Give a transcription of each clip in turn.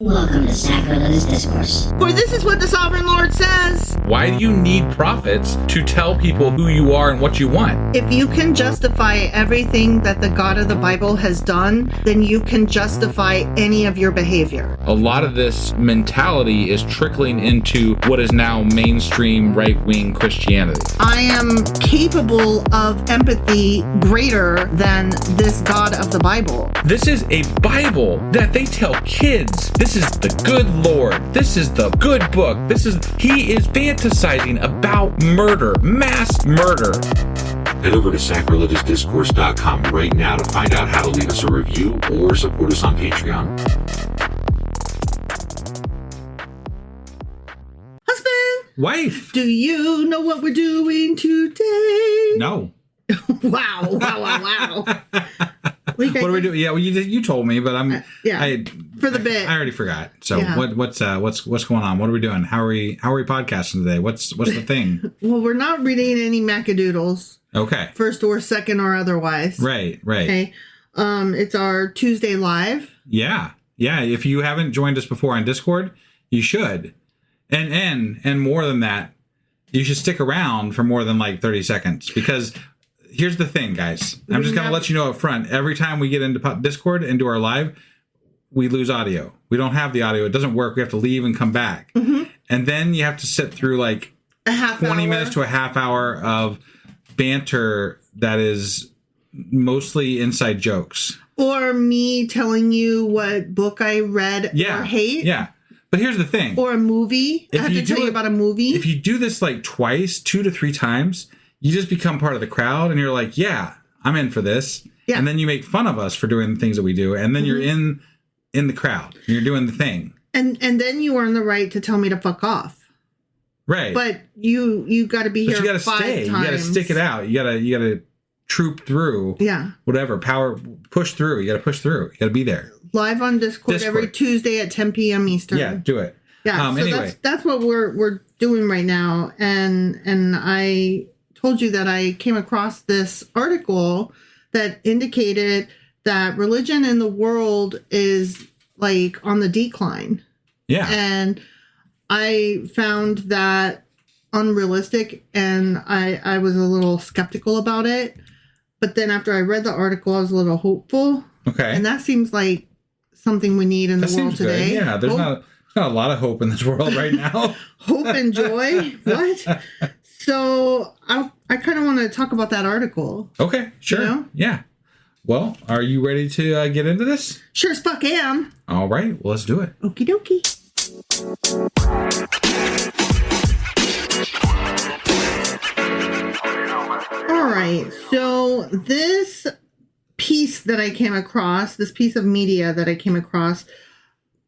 Welcome to Sacrilegious Discourse. For this is what the Sovereign Lord says. Why do you need prophets to tell people who you are and what you want? If you can justify everything that the God of the Bible has done, then you can justify any of your behavior. A lot of this mentality is trickling into what is now mainstream right-wing Christianity. I am capable of empathy greater than this God of the Bible. This is a Bible that they tell kids. This is the good Lord. This is the good book. He is fantasizing about murder, mass murder. Head over to sacrilegiousdiscourse.com right now to find out how to leave us a review or support us on Patreon. Husband! Wife! Do you know what we're doing today? No. Wow. What do we do? Yeah, well, you told me, but for the bit. I already forgot. So yeah. what's going on? What are we doing? How are we podcasting today? What's the thing? Well, we're not reading any Macadoodles. Okay. First or second or otherwise. Right. Okay. It's our Tuesday live. Yeah. If you haven't joined us before on Discord, you should. And more than that, you should stick around for more than like 30 seconds because here's the thing, guys. I'm just going to let you know up front. Every time we get into Discord and do our live, we lose audio. We don't have the audio. It doesn't work. We have to leave and come back. Mm-hmm. And then you have to sit through like a half 20 hour. minutes to a half hour of banter that is mostly inside jokes. Or me telling you what book I read or hate. Yeah. But here's the thing. Or a movie. I have to tell you about a movie. If you do this like twice, 2 to 3 times, you just become part of the crowd and you're like, yeah, I'm in for this. Yeah. And then you make fun of us for doing the things that we do. And then you're in the crowd. You're doing the thing. And then you earn the right to tell me to fuck off. Right. But you got to be here. You got to 5 stay. times. You got to stick it out. You got to troop through. Yeah. Whatever. Push through. You got to push through. You got to be there. Live on Discord every Tuesday at 10 p.m. Eastern. Yeah, do it. Yeah. So anyway. that's what we're doing right now. And I told you that I came across this article that indicated that religion in the world is like on the decline. Yeah. And I found that unrealistic and I was a little skeptical about it. But then after I read the article, I was a little hopeful. Okay. And that seems like something we need in the world today. Good. Yeah, there's not a lot of hope in this world right now. Hope and joy? What? So I kind of want to talk about that article. Okay, sure. You know? Yeah. Well, are you ready to get into this? Sure as fuck am. All right, well, let's do it. Okie dokie. All right, so this piece that I came across, this piece of media that I came across,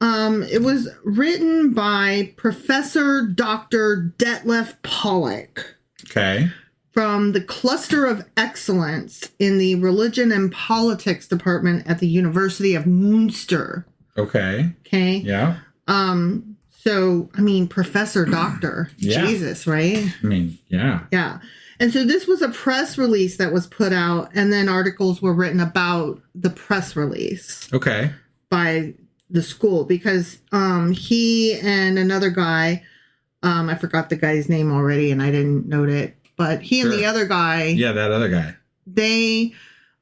it was written by Professor Dr. Detlef Pollock. Okay. From the Cluster of Excellence in the Religion and Politics Department at the University of Münster. Okay. Okay. Yeah. So, I mean, Professor Doctor. Yeah. Jesus, right? I mean, yeah. Yeah. And so this was a press release that was put out, and then articles were written about the press release. Okay. By the school, because he and another guy, I forgot the guy's name already, and I didn't note it, but he and the other guy. Yeah, that other guy. They,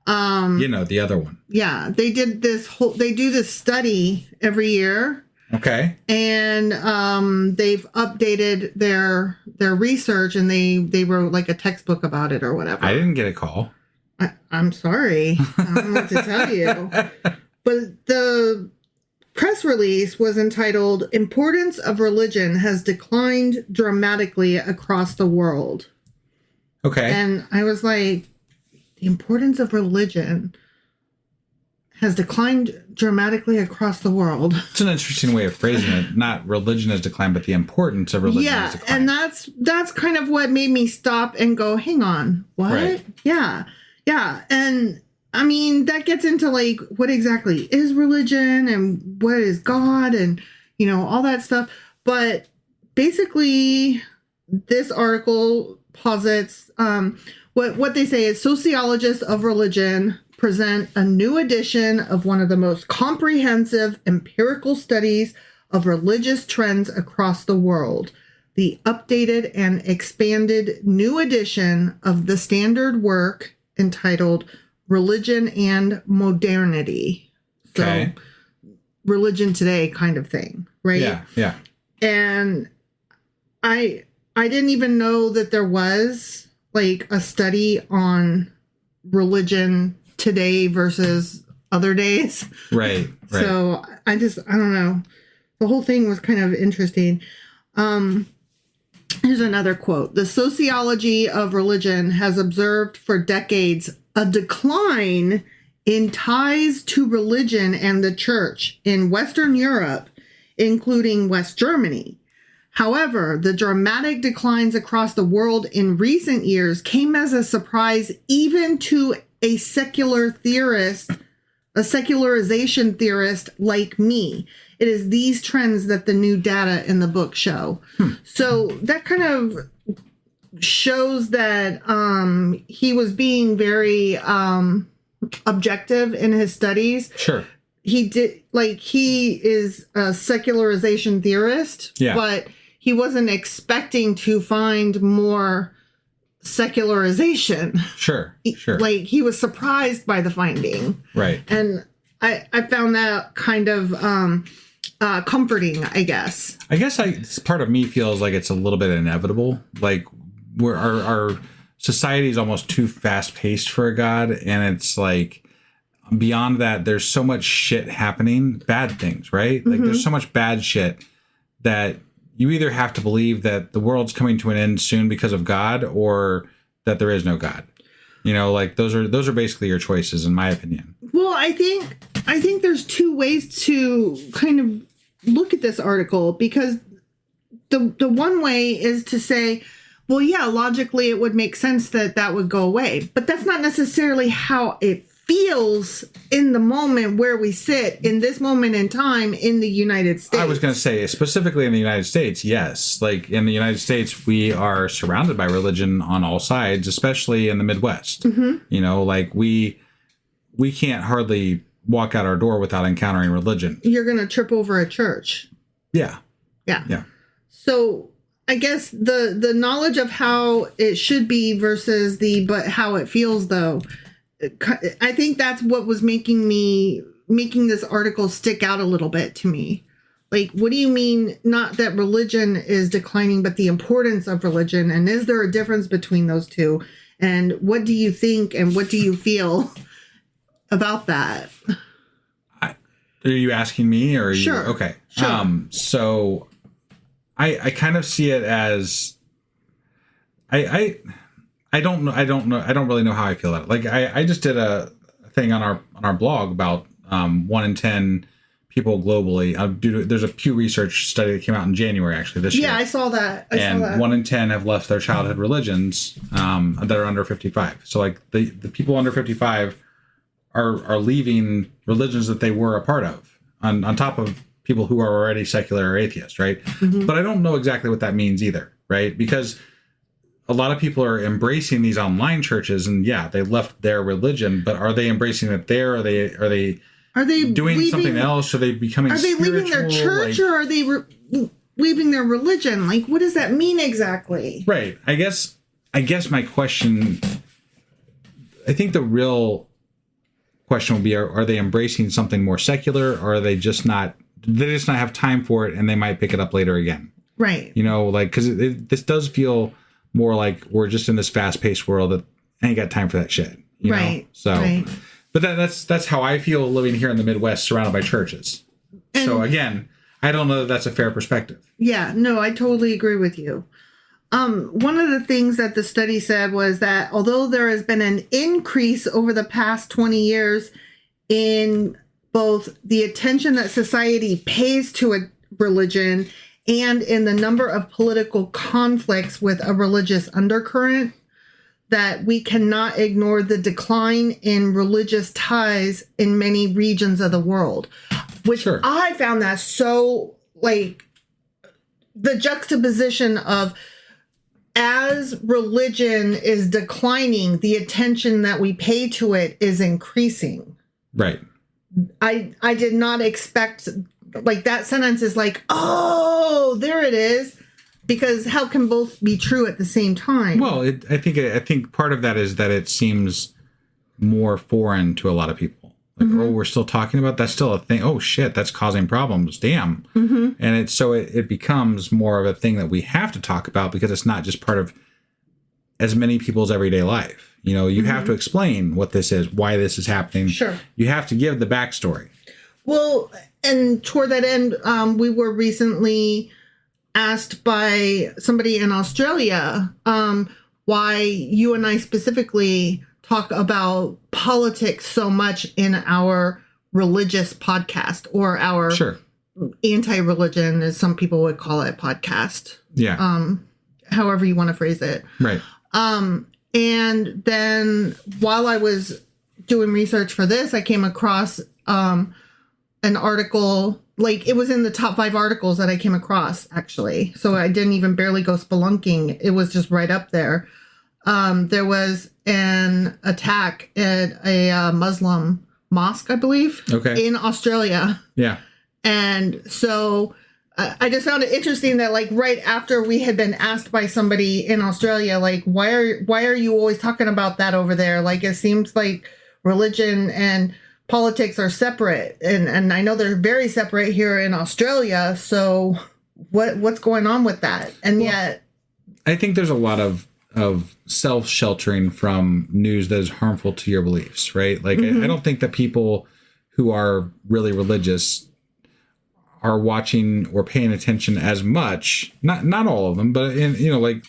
the other one. Yeah, they did they do this study every year. Okay. And they've updated their research, and they wrote like a textbook about it or whatever. I didn't get a call. I'm sorry. I don't know what to tell you. But the press release was entitled, "Importance of Religion Has Declined Dramatically Across the World." Okay. And I was like, the importance of religion has declined dramatically across the world. It's an interesting way of phrasing it. Not religion has declined, but the importance of religion has declined. And that's kind of what made me stop and go, hang on, what? Right. Yeah. And I mean, that gets into like, what exactly is religion and what is God and, all that stuff. But basically, this article posits what they say is sociologists of religion present a new edition of one of the most comprehensive empirical studies of religious trends across the world, the updated and expanded new edition of the standard work entitled Religion and Modernity. Okay. So, religion today kind of thing, right? Yeah, yeah. And I didn't even know that there was like a study on religion today versus other days. Right. So I don't know. The whole thing was kind of interesting. Here's another quote. The sociology of religion has observed for decades a decline in ties to religion and the church in Western Europe, including West Germany. However, the dramatic declines across the world in recent years came as a surprise even to a secular theorist, a secularization theorist like me. It is these trends that the new data in the book show. So that kind of shows that he was being very objective in his studies. Sure. He is a secularization theorist, but he wasn't expecting to find more secularization. Sure. Like, he was surprised by the finding. Right. And I found that kind of comforting, I guess. I guess part of me feels like it's a little bit inevitable. Like, our society is almost too fast paced for a God. And it's like, beyond that, there's so much shit happening, bad things, right? Like, there's so much bad shit that you either have to believe that the world's coming to an end soon because of God, or that there is no God. You know, like, those are basically your choices, in my opinion. Well, I think there's two ways to kind of look at this article, because the one way is to say, well, yeah, logically it would make sense that would go away, but that's not necessarily how it feels in the moment where we sit in this moment in time in the United States. I was going to say, specifically in the United States, yes. Like, in the United States, we are surrounded by religion on all sides, especially in the Midwest. You know, like, we can't hardly walk out our door without encountering religion. You're going to trip over a church. Yeah. So I guess the knowledge of how it should be versus but how it feels, though, I think that's what was making this article stick out a little bit to me. Like, what do you mean, not that religion is declining, but the importance of religion? And is there a difference between those two? And what do you think and what do you feel about that? Are you asking me, or are you? Sure. Okay. Sure. So I kind of see it as I don't know. I don't really know how I feel about it. Like, I just did a thing on our blog about 1 in 10 people globally. There's a Pew Research study that came out in January, actually, this year. Yeah, I saw that. 1 in 10 have left their childhood religions that are under 55. So, like, the people under 55 are leaving religions that they were a part of, on top of people who are already secular or atheist, right? But I don't know exactly what that means either, right? Because a lot of people are embracing these online churches, and yeah, they left their religion, but are they embracing it there? Are they doing something else? Are they becoming spiritual? Are they leaving their church, or are they leaving their religion? Like, what does that mean exactly? Right. I guess my question, I think the real question will be, are they embracing something more secular, or are they just not have time for it, and they might pick it up later again? Right. You know, like, because this does feel more like we're just in this fast-paced world that I ain't got time for that shit. You know? So, but that's how I feel living here in the Midwest, surrounded by churches. And so again, I don't know that that's a fair perspective. Yeah, no, I totally agree with you. One of the things that the study said was that although there has been an increase over the past 20 years in both the attention that society pays to a religion and in the number of political conflicts with a religious undercurrent, that we cannot ignore the decline in religious ties in many regions of the world, which I found that so, like, the juxtaposition of as religion is declining, the attention that we pay to it is increasing. Right. I did not expect, like, that sentence is like, oh, there it is. Because how can both be true at the same time? Well, I think part of that is that it seems more foreign to a lot of people. Like, oh, we're still talking about that's still a thing. Oh shit, that's causing problems. Damn. And it becomes more of a thing that we have to talk about because it's not just part of as many people's everyday life. You know, you have to explain what this is, why this is happening. Sure. You have to give the backstory. Well, and toward that end, we were recently asked by somebody in Australia why you and I specifically talk about politics so much in our religious podcast or our anti-religion, as some people would call it, podcast. Yeah. However you want to phrase it. Right. And then while I was doing research for this, I came across an article, like it was in the top 5 articles that I came across, actually. So I didn't even barely go spelunking. It was just right up there. There was an attack at a Muslim mosque, I believe, in Australia. Yeah. And so I just found it interesting that, like, right after we had been asked by somebody in Australia, like, why are you always talking about that over there? Like, it seems like religion and politics are separate, and I know they're very separate here in Australia. So what's going on with that? And yet, I think there's a lot of self-sheltering from news that is harmful to your beliefs, right? Like, I don't think that people who are really religious are watching or paying attention as much. Not all of them, but like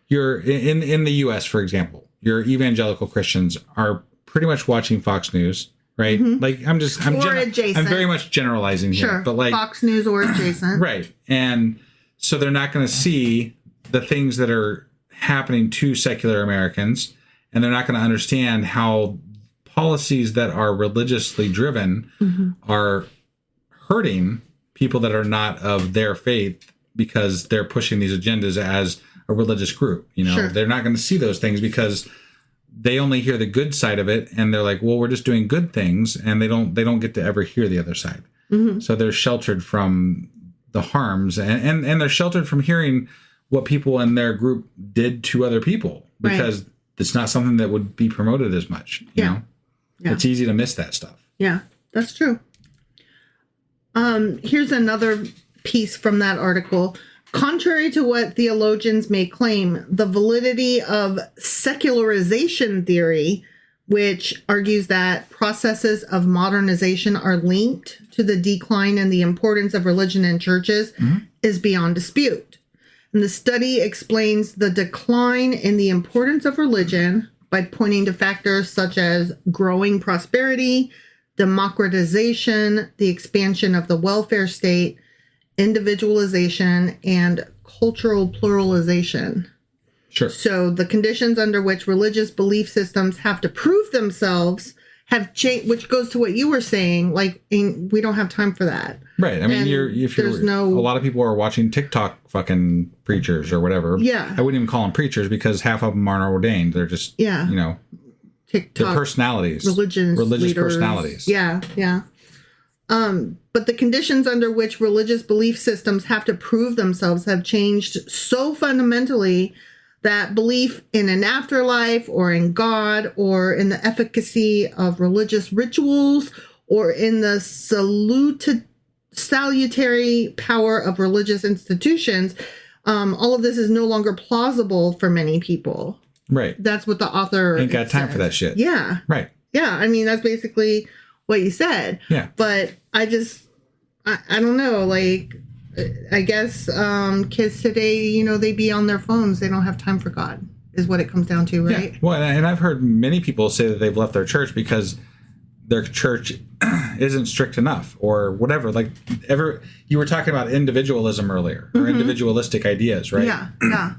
you're in the US, for example, your evangelical Christians are pretty much watching Fox News, right? Like I'm very much generalizing here, but like Fox News or adjacent. Right. And so they're not going to see the things that are happening to secular Americans, and they're not going to understand how policies that are religiously driven are hurting people that are not of their faith because they're pushing these agendas as a religious group. You know, they're not going to see those things because they only hear the good side of it, and they're like, well, we're just doing good things, and they don't get to ever hear the other side. So they're sheltered from the harms, and they're sheltered from hearing what people in their group did to other people because it's not something that would be promoted as much. You know? It's easy to miss that stuff. Yeah, that's true. Here's another piece from that article. Contrary to what theologians may claim, the validity of secularization theory, which argues that processes of modernization are linked to the decline in the importance of religion in churches, is beyond dispute. And the study explains the decline in the importance of religion by pointing to factors such as growing prosperity, democratization, the expansion of the welfare state, individualization, and cultural pluralization. Sure. So the conditions under which religious belief systems have to prove themselves have changed, which goes to what you were saying. Like, we don't have time for that. Right. I mean, a lot of people are watching TikTok fucking preachers or whatever. Yeah. I wouldn't even call them preachers because half of them aren't ordained. They're just, TikTok, they're personalities. Religious leaders. Personalities. Yeah. Yeah. But the conditions under which religious belief systems have to prove themselves have changed so fundamentally that belief in an afterlife or in God or in the efficacy of religious rituals or in the salutary power of religious institutions, all of this is no longer plausible for many people. Right. That's what the author ain't got time for that shit. Yeah. Right. Yeah. I mean, that's basically what you said. Yeah. But I don't know, like, I guess kids today, they be on their phones. They don't have time for God, is what it comes down to, right? Yeah. Well, and I've heard many people say that they've left their church because their church isn't strict enough or whatever. Like, you were talking about individualism earlier or individualistic ideas, right? Yeah, yeah.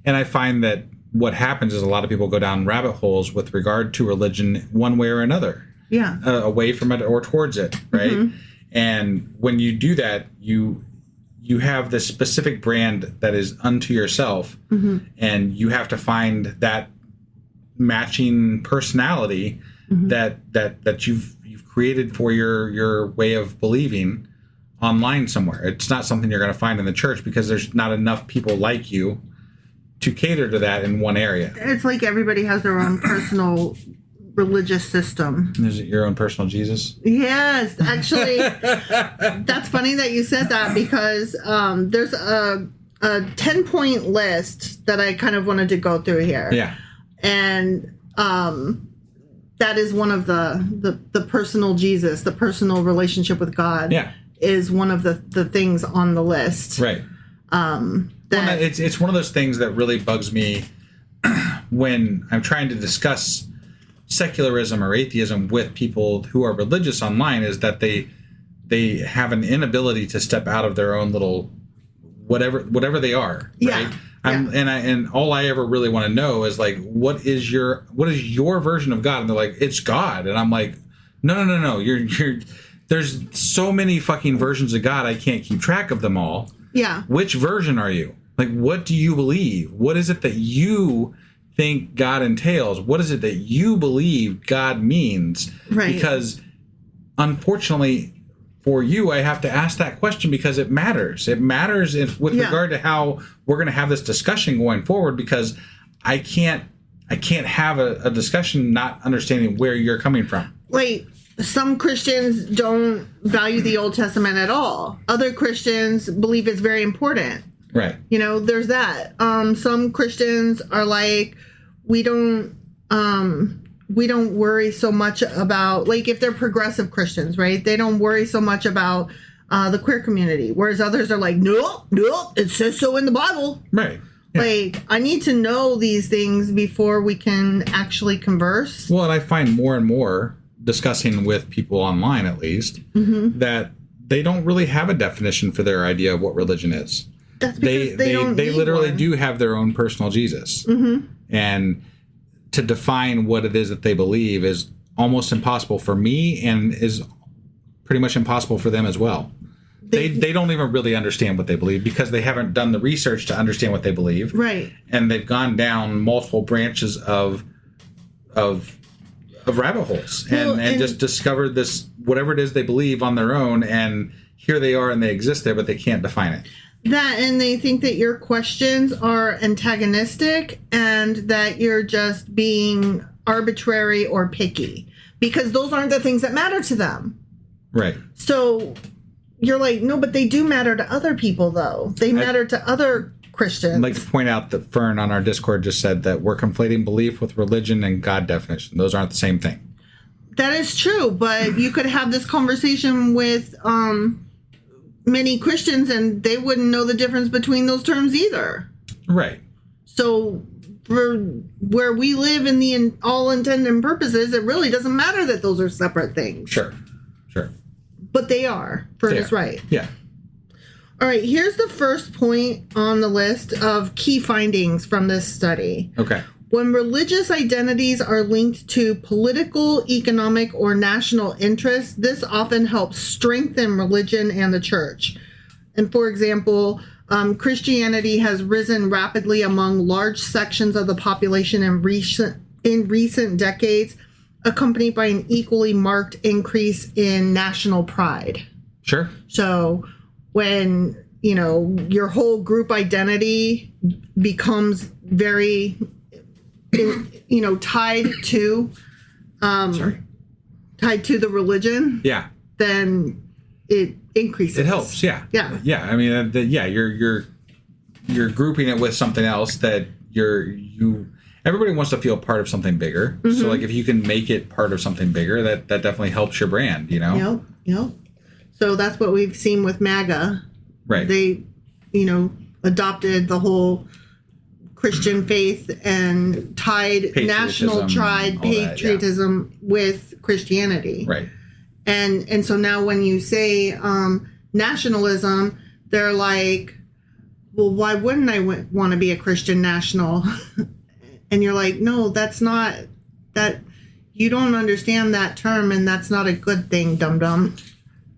And I find that what happens is a lot of people go down rabbit holes with regard to religion one way or another. Yeah. Away from it or towards it, right? And when you do that, you have this specific brand that is unto yourself, and you have to find that matching personality that you've created for your way of believing online somewhere. It's not something you're going to find in the church because there's not enough people like you to cater to that in one area. It's like everybody has their own personal religious system. Is it your own personal Jesus? Yes, actually, that's funny that you said that because there's a 10-point list that I kind of wanted to go through here. Yeah. And that is one of the personal Jesus, the personal relationship with God. Yeah. Is one of the things on the list. Right. It's one of those things that really bugs me when I'm trying to discuss secularism or atheism with people who are religious online, is that they have an inability to step out of their own little whatever they are. Right? Yeah. And all I ever really want to know is like, what is your version of God? And they're like, it's God. And I'm like, no. You're there's so many fucking versions of God, I can't keep track of them all. Yeah. Which version are you? Like, what do you believe? What is it that you think God entails? What is it that you believe God means? Right. Because unfortunately for you, I have to ask that question because it matters. It matters with regard to how we're going to have this discussion going forward, because I can't have a discussion not understanding where you're coming from. Like, some Christians don't value the Old Testament at all. Other Christians believe it's very important. Right. You know, there's that. Some Christians are like, we don't worry so much about, like, if they're progressive Christians, right? They don't worry so much about the queer community. Whereas others are like, nope, it says so in the Bible. Right. Yeah. Like, I need to know these things before we can actually converse. Well, and I find more and more discussing with people online, at least, that they don't really have a definition for their idea of what religion is. That's because they literally do have their own personal Jesus. And to define what it is that they believe is almost impossible for me, and is pretty much impossible for them as well. They don't even really understand what they believe because they haven't done the research to understand what they believe. Right. And they've gone down multiple branches of rabbit holes and just discovered this, whatever it is they believe, on their own, and here they are and they exist there, but they can't define it. That, and they think that your questions are antagonistic and that you're just being arbitrary or picky, because those aren't the things that matter to them. Right. So you're like, no, but they do matter to other people, though. They matter to other Christians. I'd like to point out that Fern on our Discord just said that we're conflating belief with religion and God definition. Those aren't the same thing. That is true, but you could have this conversation with many Christians and they wouldn't know the difference between those terms either. Right. So for where we live in the all intents and purposes, it really doesn't matter that those are separate things. Sure. But they are. Fern is right. Yeah. All right, here's the first point on the list of key findings from this study. Okay. When religious identities are linked to political, economic, or national interests, this often helps strengthen religion and the church. And for example, Christianity has risen rapidly among large sections of the population in recent decades, accompanied by an equally marked increase in national pride. Sure. So when, you know, your whole group identity becomes very, you know, tied to the religion. Yeah. Then it increases. It helps. Yeah. Yeah. Yeah. I mean, you're grouping it with something else that everybody wants to feel part of something bigger. Mm-hmm. So like if you can make it part of something bigger, that definitely helps your brand, you know? Yep. So that's what we've seen with MAGA. Right. They, you know, adopted the whole Christian faith and tied national patriotism with Christianity. Right. And so now when you say nationalism, they're like, well, why wouldn't I want to be a Christian national? And you're like, no, that's not, that you don't understand that term, and that's not a good thing, dum-dum.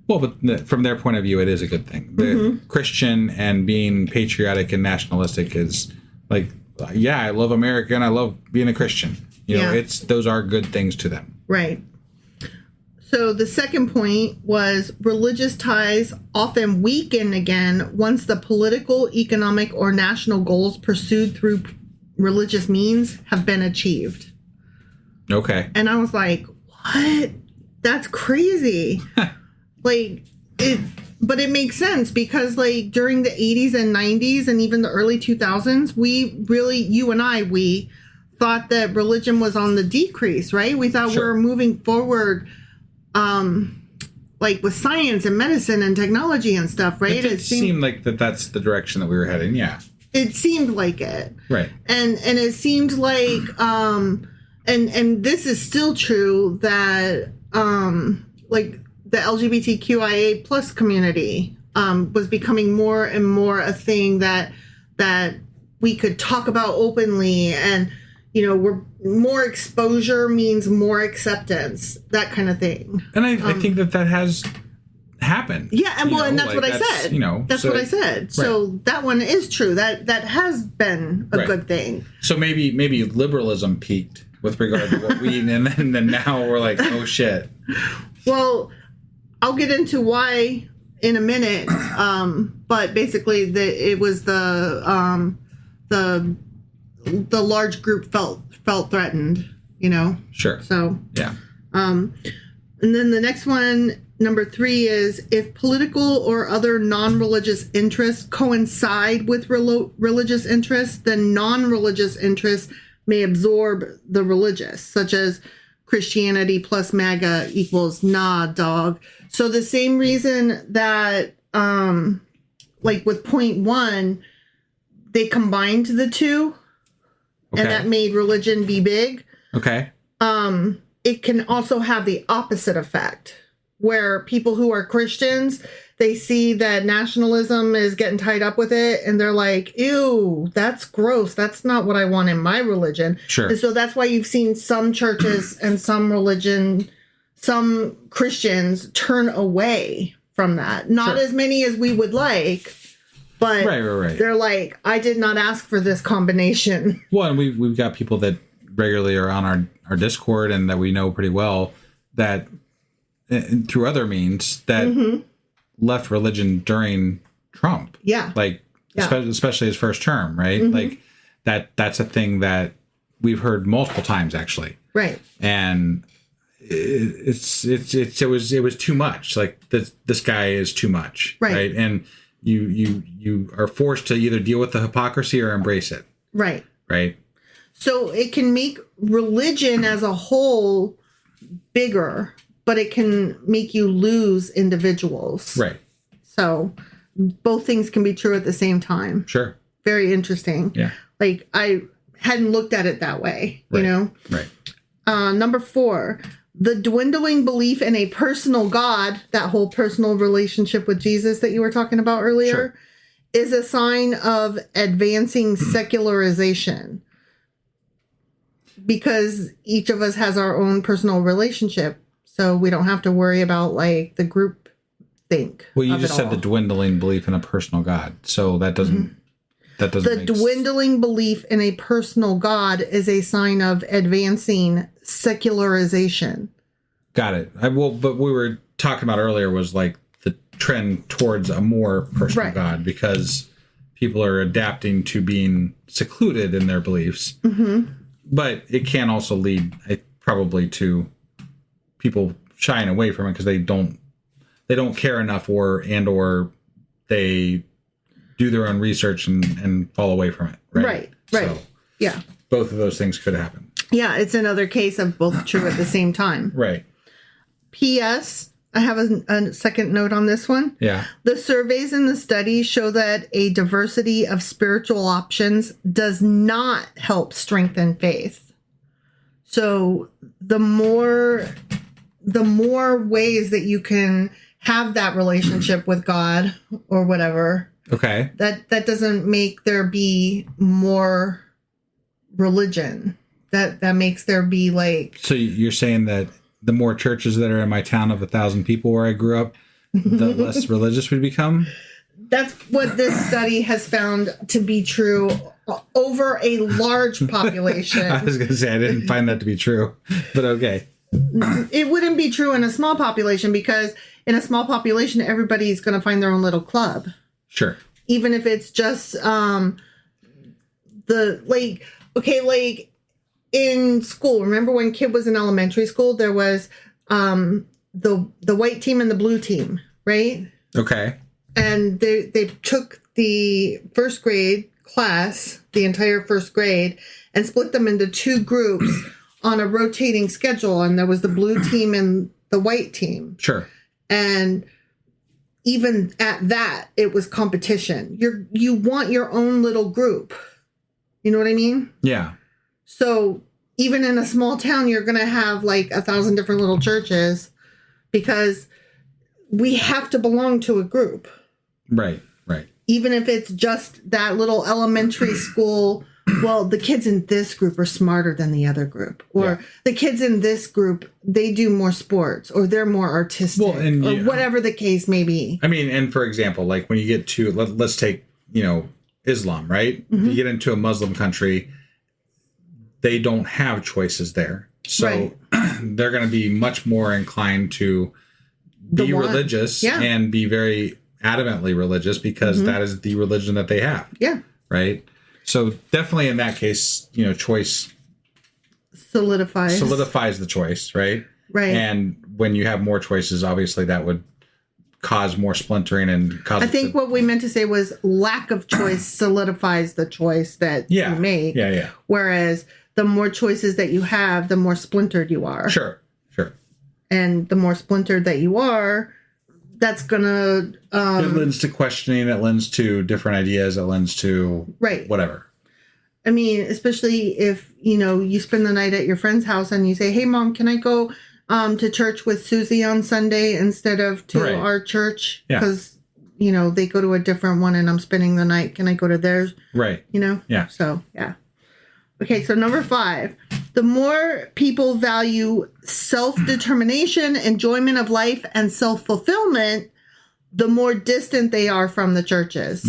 Well, but from their point of view, it is a good thing. The Christian and being patriotic and nationalistic is like, yeah, I love America and I love being a Christian. You know, those are good things to them. Right. So the second point was religious ties often weaken again once the political, economic, or national goals pursued through religious means have been achieved. Okay. And I was like, what? That's crazy. But it makes sense because like during the 80s and 90s and even the early 2000s, we thought that religion was on the decrease, right? We thought we were moving forward like with science and medicine and technology and stuff, right? It seemed like that's the direction that we were heading, yeah. It seemed like it. Right. And it seemed like and this is still true that like the LGBTQIA plus community was becoming more and more a thing that we could talk about openly, and you know, we're more exposure means more acceptance, that kind of thing. And I think that has happened. Yeah, and well, and that's what I said. You know, that's what I said. Right. So that one is true. That has been a good thing. So maybe liberalism peaked with regard to what we and then now we're like, oh shit. Well, I'll get into why in a minute. But basically, it was the large group felt threatened, you know? Sure. So, yeah. And then the next one, number 3, is if political or other non-religious interests coincide with religious interests, then non-religious interests may absorb the religious, such as Christianity plus MAGA equals nah, dog. So the same reason that, like with point 1, they combined the two. Okay. And that made religion be big. Okay. It can also have the opposite effect, where people who are Christians, they see that nationalism is getting tied up with it, and they're like, ew, that's gross. That's not what I want in my religion. Sure. And so that's why you've seen some churches and some Christians turn away from that. Not as many as we would like. But right. They're like, I did not ask for this combination. Well, and we've got people that regularly are on our Discord and that we know pretty well that through other means that left religion during Trump. Yeah. Like, especially his first term, right? Like that's a thing that we've heard multiple times actually. Right. And it was too much. Like this guy is too much. Right. And you are forced to either deal with the hypocrisy or embrace it. Right. Right. So it can make religion as a whole bigger, but it can make you lose individuals. Right. So both things can be true at the same time. Sure. Very interesting. Yeah. Like I hadn't looked at it that way, you know? Right. Number 4, the dwindling belief in a personal God, that whole personal relationship with Jesus that you were talking about earlier, is a sign of advancing secularization. Because each of us has our own personal relationship, so we don't have to worry about like the group think. Well, you just said the dwindling belief in a personal God, so that doesn't the dwindling belief in a personal God is a sign of advancing secularization. Got it. But we were talking about earlier was like the trend towards a more personal God, because people are adapting to being secluded in their beliefs. But it can also lead probably to people shying away from it because they don't care enough, or they do their own research and fall away from it. Right. So yeah. Both of those things could happen. Yeah, it's another case of both true at the same time. Right. P.S. I have a second note on this one. Yeah. The surveys and the studies show that a diversity of spiritual options does not help strengthen faith. So the more ways that you can have that relationship with God or whatever. Okay. That doesn't make there be more religion. That makes there be like. So you're saying that the more churches that are in my town of 1,000 people where I grew up, the less religious we become. That's what this study has found to be true over a large population. I was going to say I didn't find that to be true, but okay. It wouldn't be true in a small population because in a small population, everybody's going to find their own little club. Sure. Even if it's just in school, remember when Kid was in elementary school, there was the white team and the blue team, right? Okay. And they took the first grade class, the entire first grade, and split them into two groups on a rotating schedule. And there was the blue team and the white team. Sure. And even at that, it was competition. You want your own little group. You know what I mean? Yeah. So even in a small town, you're going to have like 1,000 different little churches because we have to belong to a group. Right. Even if it's just that little elementary school, well, the kids in this group are smarter than the other group. Or the kids in this group, they do more sports or they're more artistic or whatever the case may be. I mean, and for example, like when you get to, let's take, Islam, right? Mm-hmm. You get into a Muslim country, they don't have choices there. So they're going to be much more inclined to be religious and be very adamantly religious because that is the religion that they have. Yeah. Right. So definitely in that case, choice solidifies the choice. Right. Right. And when you have more choices, obviously that would cause more splintering and cause. I think what we meant to say was lack of choice solidifies the choice that you make. Yeah. Whereas the more choices that you have, the more splintered you are. Sure. And the more splintered that you are, that's gonna it lends to questioning, it lends to different ideas, it lends to whatever. I mean, especially if you spend the night at your friend's house and you say, hey Mom, can I go to church with Susie on Sunday instead of to our church because they go to a different one and I'm spending the night, can I go to theirs? So okay, so number 5, the more people value self-determination, enjoyment of life, and self-fulfillment, the more distant they are from the churches.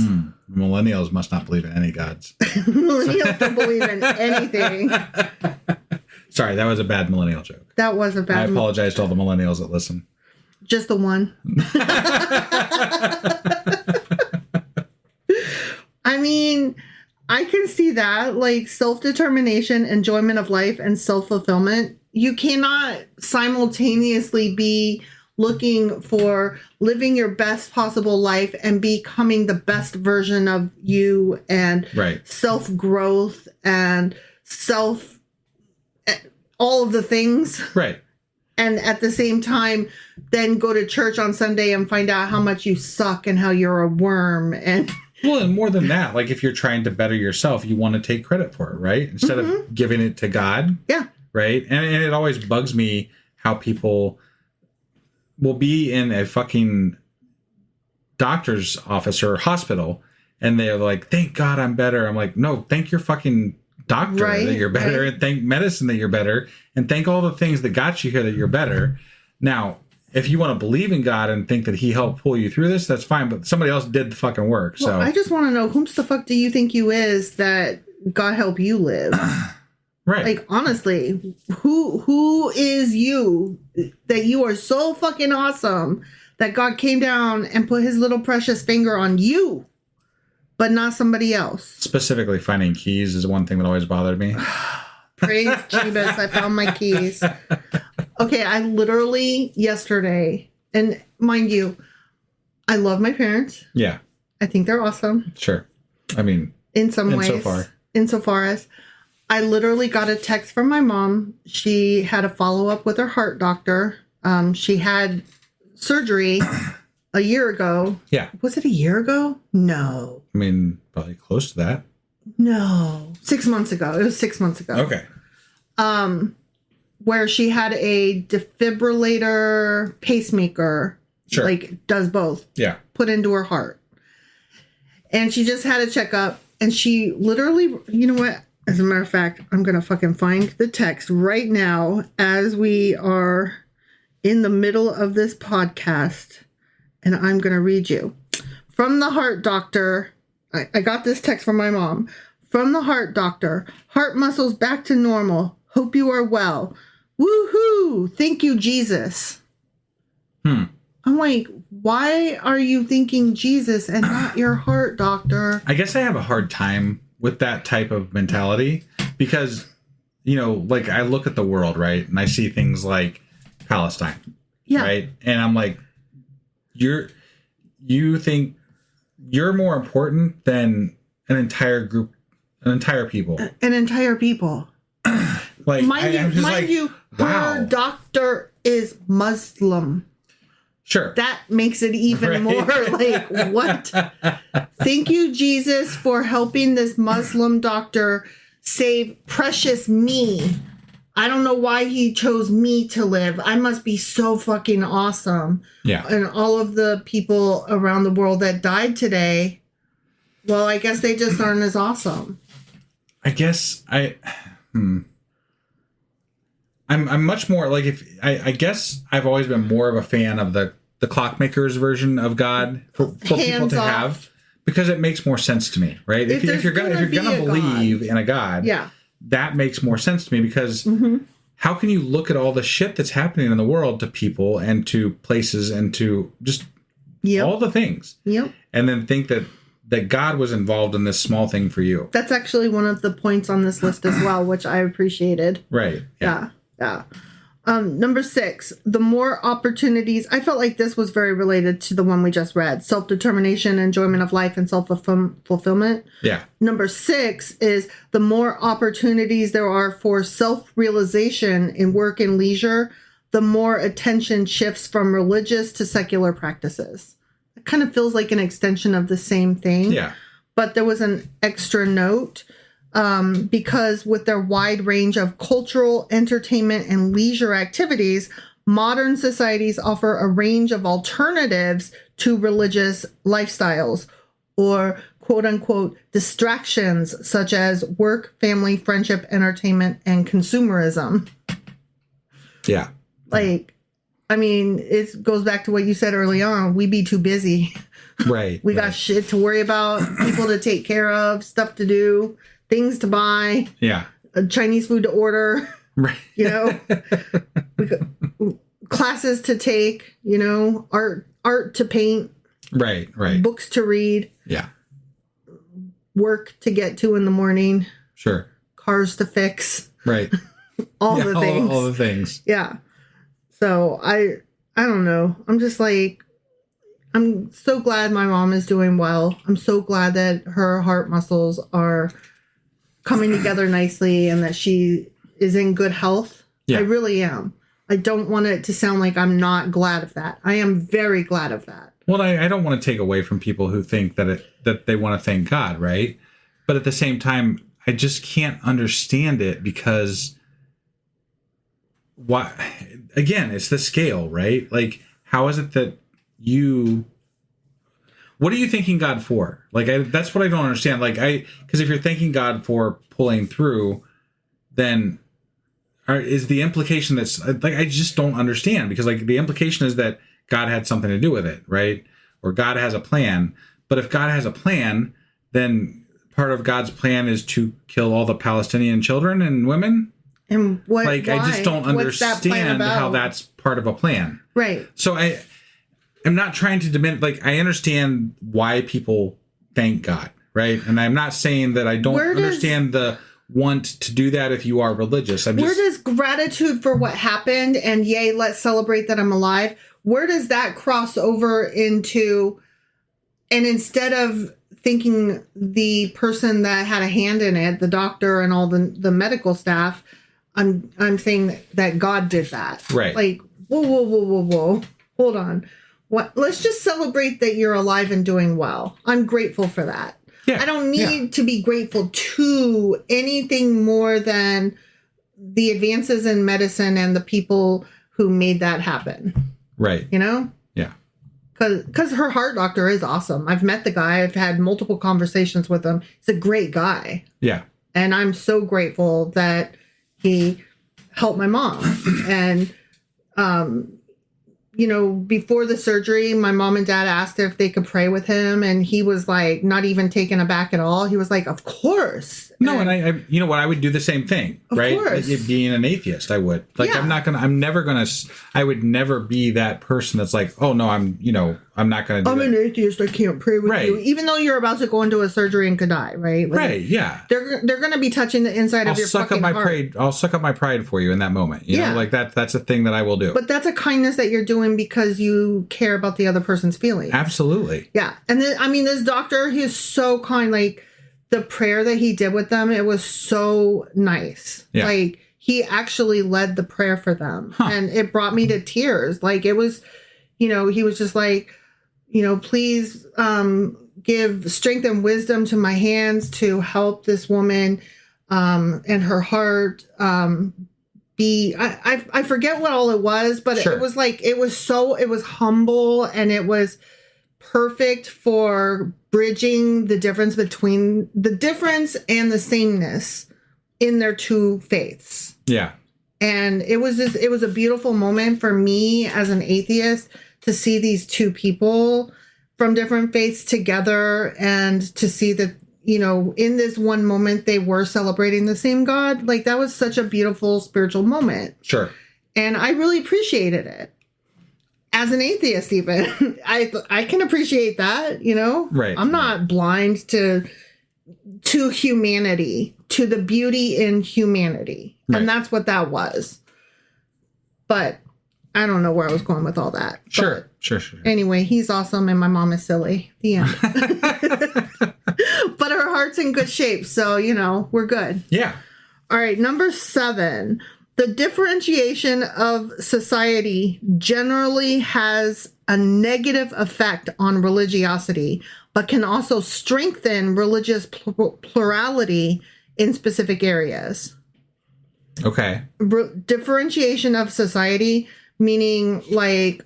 Millennials must not believe in any gods. Millennials don't believe in anything. Sorry, that was a bad millennial joke. That was a bad I apologize to all the millennials that listen. Just the one. I mean, I can see that, like self-determination, enjoyment of life, and self-fulfillment. You cannot simultaneously be looking for living your best possible life and becoming the best version of you and self-growth and all of the things. Right. And at the same time, then go to church on Sunday and find out how much you suck and how you're a worm. And well, and more than that, like if you're trying to better yourself, you want to take credit for it, right? Instead of giving it to God. Yeah. Right. And it always bugs me how people will be in a fucking doctor's office or hospital and they're like, thank God I'm better. I'm like, no, thank your fucking doctor that you're better and thank medicine that you're better and thank all the things that got you here that you're better. Now, if you want to believe in God and think that he helped pull you through this, that's fine. But somebody else did the fucking work. Well, so I just want to know, whom the fuck do you think you is that God help you live? Right. Like, honestly, who is you that you are so fucking awesome that God came down and put his little precious finger on you, but not somebody else? Specifically, finding keys is one thing that always bothered me. Praise Jeebus, I found my keys. Okay, I literally yesterday, and mind you, I love my parents. Yeah. I think they're awesome. Sure. I mean, in some ways. Insofar as I literally got a text from my mom. She had a follow-up with her heart doctor. She had surgery a year ago. Yeah. Was it a year ago? No. I mean, probably close to that. No. 6 months ago. It was 6 months ago. Okay. Where she had a defibrillator pacemaker. Sure. Like, does both. Yeah. Put into her heart. And she just had a checkup. And she literally, you know what? As a matter of fact, I'm going to fucking find the text right now as we are in the middle of this podcast. and I'm going to read you. From the heart doctor, I got this text from my mom. From the heart doctor, heart muscles back to normal. Hope you are well. Woohoo! Thank you, Jesus. I'm like, why are you thinking Jesus and not your heart doctor? I guess I have a hard time with that type of mentality because, you know, like I look at the world, right? And I see things like Palestine, right? And I'm like, you think you're more important than an entire group, an entire people. Like, mind you, wow. Her doctor is Muslim. Sure. That makes it even more like, what? Thank you, Jesus, for helping this Muslim doctor save precious me. I don't know why he chose me to live. I must be so fucking awesome. Yeah. And all of the people around the world that died today, well, I guess they just aren't as awesome. I guess I'm much more like I guess I've always been more of a fan of the clockmaker's version of God for people to have, because it makes more sense to me, right? If you're gonna believe in a God, that makes more sense to me, because how can you look at all the shit that's happening in the world to people and to places and to just all the things, and then think that God was involved in this small thing for you? That's actually one of the points on this list as well, which I appreciated. Right. Yeah. Number 6, the more opportunities. I felt like this was very related to the one we just read. Self-determination, enjoyment of life, and self-fulfillment. Yeah. Number 6 is the more opportunities there are for self-realization in work and leisure, the more attention shifts from religious to secular practices. It kind of feels like an extension of the same thing. Yeah. But there was an extra note. Because with their wide range of cultural, entertainment, and leisure activities, modern societies offer a range of alternatives to religious lifestyles, or quote-unquote distractions such as work, family, friendship, entertainment, and consumerism. Yeah. Like, I mean, it goes back to what you said early on. We be too busy. Right. We got shit to worry about, people to take care of, stuff to do, things to buy, Chinese food to order, right? You know, classes to take, you know, art to paint, right, books to read, work to get to in the morning, sure, cars to fix, right, all the things, yeah. So I don't know. I'm just like, I'm so glad my mom is doing well. I'm so glad that her heart muscles are coming together nicely and that she is in good health. I really am. I don't want it to sound like I'm not glad of that. I am very glad of that. Well, I don't want to take away from people who think that they want to thank God, right? But at the same time, I just can't understand it, because why? Again, it's the scale, right? Like, how is it that what are you thanking God for? Like, that's what I don't understand. Like, because if you're thanking God for pulling through, then is the implication that's like, I just don't understand, because like the implication is that God had something to do with it, right? Or God has a plan. But if God has a plan, then part of God's plan is to kill all the Palestinian children and women. And what? Like, why? I just don't understand how that's part of a plan. Right. So I'm not trying to diminish, like, I understand why people thank God, right? And I'm not saying that I don't understand the want to do that if you are religious. Where does gratitude for what happened and yay, let's celebrate that I'm alive, where does that cross over into, and instead of thinking the person that had a hand in it, the doctor and all the medical staff, I'm saying that God did that. Right. Like, whoa. Hold on. What? Let's just celebrate that you're alive and doing well. I'm grateful for that. Yeah. I don't need to be grateful to anything more than the advances in medicine and the people who made that happen. Right. You know? Yeah. Because her heart doctor is awesome. I've met the guy. I've had multiple conversations with him. He's a great guy. Yeah. And I'm so grateful that he helped my mom. And before the surgery, my mom and dad asked if they could pray with him, and he was like not even taken aback at all. He was like, "Of course." No, and I you know what? I would do the same thing, right? Of course. Being an atheist, I would. Like, Yeah. I would never be that person that's like, "Oh no, I'm not going to do I'm that." an atheist. I can't pray with Right. you, even though you're about to go into a surgery and could die, right? Like, Right? Yeah. They're going to be touching the inside I'll of your suck up fucking my heart. pride. I'll suck up my pride for you in that moment. You Yeah. know, like that's a thing that I will do. But that's a kindness that you're doing because you care about the other person's feelings. Absolutely. Yeah. And then, this doctor, he is so kind. Like, the prayer that he did with them, it was so nice. Yeah. Like, he actually led the prayer for them. Huh. And it brought me to tears. Like, it was, he was just like, please give strength and wisdom to my hands to help this woman and her heart be, I forget what all it was, but Sure. it was like, it was humble, and it was perfect for bridging the difference between the difference and the sameness in their two faiths. Yeah. And it was a beautiful moment for me as an atheist to see these two people from different faiths together, and to see that, in this one moment they were celebrating the same God. Like, that was such a beautiful spiritual moment. Sure. And I really appreciated it. As an atheist, even, I can appreciate that, Right. I'm not blind to humanity, to the beauty in humanity. Right. And that's what that was. But I don't know where I was going with all that. Sure. But Sure. anyway, he's awesome and my mom is silly. The end. But her heart's in good shape. So, we're good. Yeah. All right. Number 7. The differentiation of society generally has a negative effect on religiosity, but can also strengthen religious plurality in specific areas. Okay. Differentiation of society, meaning like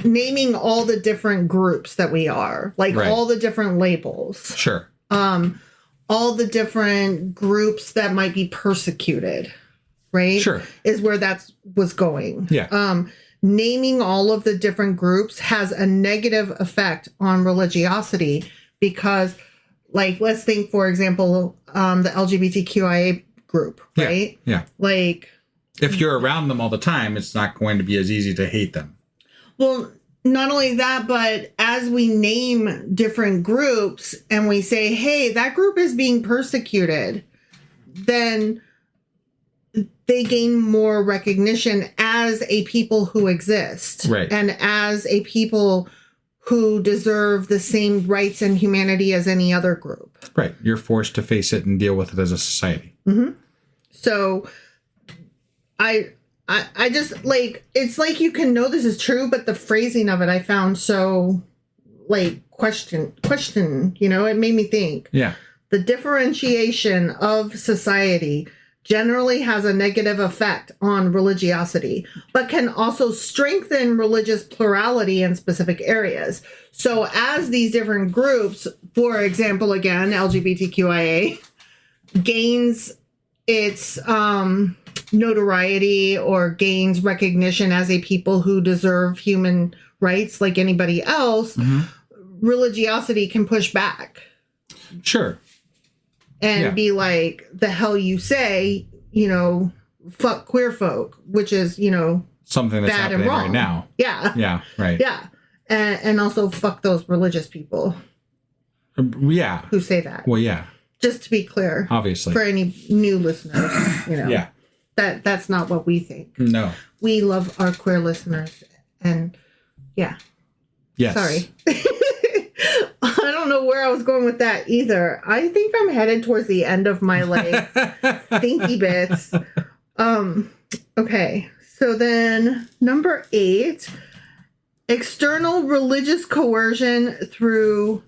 naming all the different groups that we are, like Right. all the different labels, Sure. all the different groups that might be persecuted. Right? Sure. Is where that was going. Yeah. Naming all of the different groups has a negative effect on religiosity because, like, let's think, for example, the LGBTQIA group, right? Yeah. Like, If you're around them all the time, it's not going to be as easy to hate them. well, not only that, but as we name different groups and we say, hey, that group is being persecuted, then they gain more recognition as a people who exist. Right. And as a people who deserve the same rights and humanity as any other group. Right. You're forced to face it and deal with it as a society. Mm-hmm. So I just, like, it's like you can know this is true, but the phrasing of it I found so, like, question, it made me think. Yeah. The differentiation of society generally has a negative effect on religiosity, but can also strengthen religious plurality in specific areas. So as these different groups, for example, again, LGBTQIA, gains its notoriety or gains recognition as a people who deserve human rights like anybody else, religiosity can push back. Sure. And be like, the hell you say, fuck queer folk, which is, Something that's bad and happening wrong. right now. Yeah. Yeah. Right. Yeah. And also fuck those religious people Yeah. who say that. Well, yeah. Just to be clear. Obviously. For any new listeners, Yeah. That's not what we think. No. We love our queer listeners. And yeah. Yes. Sorry. I don't know where I was going with that either. I think I'm headed towards the end of my thinky bits. Okay. So then number 8, external religious coercion through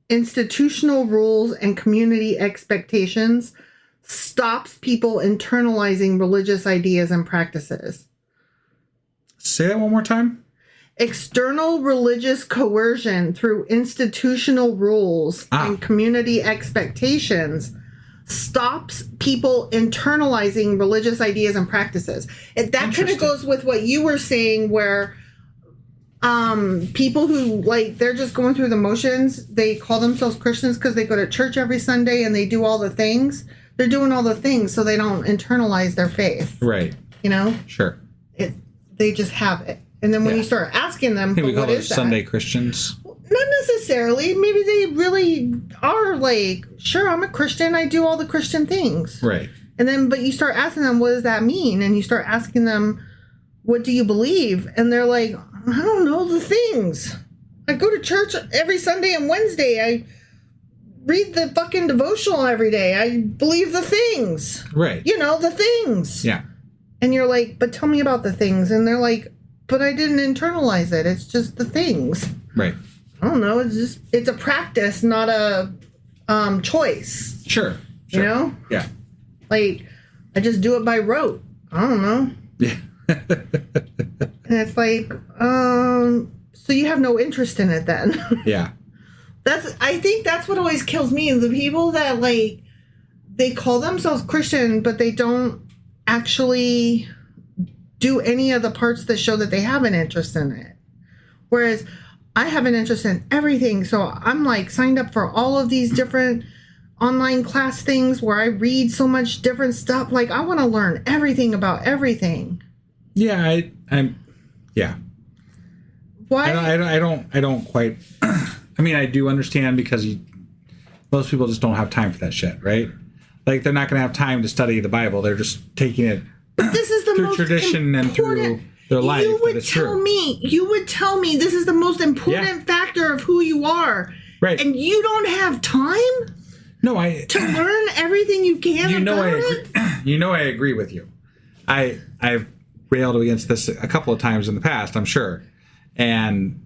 institutional rules and community expectations stops people internalizing religious ideas and practices. Say that one more time. External religious coercion through institutional rules and community expectations stops people internalizing religious ideas and practices. And that kind of goes with what you were saying, where people who, like, they're just going through the motions. They call themselves Christians because they go to church every Sunday and they do all the things. They're doing all the things so they don't internalize their faith. Right. You know? Sure. They just have it. And then when you start asking them, I think we call what those is that? Sunday Christians. Not necessarily. Maybe they really are like, sure, I'm a Christian. I do all the Christian things. Right. And then, but you start asking them, what does that mean? And you start asking them, what do you believe? And they're like, I don't know, the things. I go to church every Sunday and Wednesday. I read the fucking devotional every day. I believe the things. Right. You know, the things. Yeah. And you're like, but tell me about the things. And they're like, but I didn't internalize it. It's just the things. Right. I don't know. It's a practice, not a choice. Sure. You know? Yeah. Like, I just do it by rote. I don't know. Yeah. And it's like, so you have no interest in it then. Yeah. I think that's what always kills me. The people that, like, they call themselves Christian, but they don't actually do any of the parts that show that they have an interest in it. Whereas I have an interest in everything. So I'm like signed up for all of these different online class things where I read so much different stuff. Like, I want to learn everything about everything. Yeah, I'm. Yeah. Why? I don't quite. I mean, I do understand because most people just don't have time for that shit, right? Like, they're not going to have time to study the Bible. They're just taking it this is the through most tradition and through their life. You would tell me this is the most important factor of who you are. Right. And you don't have time? No, to learn everything you can about it? You know I agree with you. I've railed against this a couple of times in the past, I'm sure. And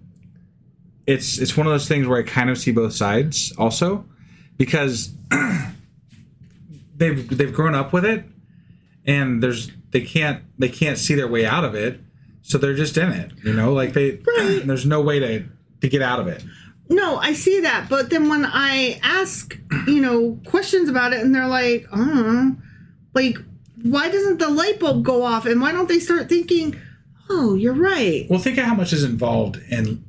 it's one of those things where I kind of see both sides also, because they've grown up with it, and they can't see their way out of it, so they're just in it, you know, like there's no way to get out of it. No, I see that, but then when I ask, you know, questions about it, and they're like, like, why doesn't the light bulb go off, and why don't they start thinking, oh, you're right? Well, think of how much is involved in